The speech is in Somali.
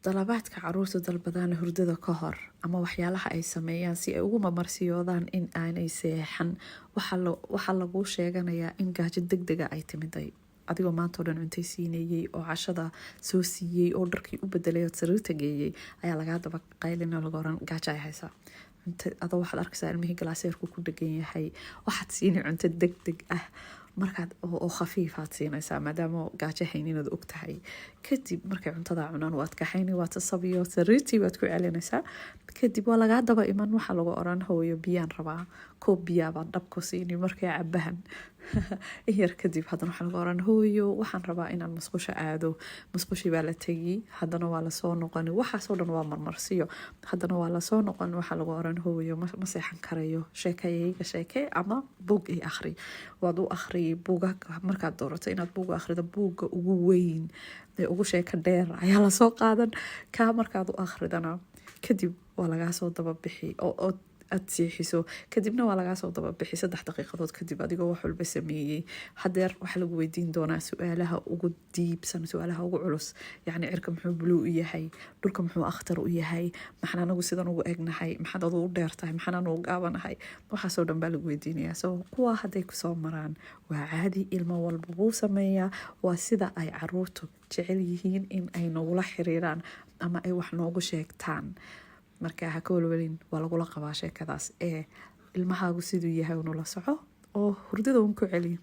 dalabaadka caruurta dalbadaan hurdada ka hor ama waxyaalaha ay sameeyaan si ay ugu mamarsiyoodaan in aanay seexan waxaa laguu sheeganayaa in gaajo degdega ay timiday adigoo maantao dhan cuntay siinayey oo cashada soo siiyey oo dharkii u bedelay oo sariirta geeyey ayaa lagaa daba qaylin oo laga oran gaajo ay haysaa adoo waxaad arkaysaa ilmihii galaaseerku ku dhegan yahay waxaad siinay cunto degdeg ah markaad oo khafiifaad siinaysaa maadaama gaajo haynin inaad og tahay kadib markay cuntada cunaan waad kaxayni waad sasabiyo sariirtii waad ku celinaysaa kadib waa lagaa daba iman waxaa lagu oran hooyo biyaan rabaa koob biyaabaa dhabku siini markay cabahan yar kadib haddana waxaa lagu oran hooyo waxaan rabaa inaan musqusho aado musqushii baa la tegi haddana waa lasoo noqoni waxaasoo dhan waa marmarsiyo haddana waa lasoo noqon waxaa lagu oran hooyo ma seexan karayo sheekayayga sheekee ama buug i akhri waad u akhriyay buuga markaad doorato inaad buuga akhrido buugga ugu weyn ee ugu sheeka dheer ayaa lasoo qaadan kaa markaad u akhridana kadib waa lagaa soo dababixi oo aad seexiso kadibna waa lagaa soo dababixi 3 daqiiqadood kadib adigoo wax walba sameeyey hadeer waxaa lagu weydiin doonaa su-aalaha ugu diibsan su-aalaha ugu culus yacni cirka muxuu buluu u yahay dhulka muxuu akhtar u yahay maxaan anagu sidan ugu egnahay maxaad adu u dheertahay maxaan anu u gaabanahay waxaasoo dhan baa lagu weydiinayaa so kuwa hadday kusoo maraan waa caadi ilmo walba wuu sameeyaa waa sida ay caruurtu jecel yihiin in ay nogula xiriiraan ama ay wax noogu sheegtaan marka ha ka walwalin waa lagula qabaa sheekadaas ilmahaagu siduu yahay unula soco oo hurdada un ku celiyo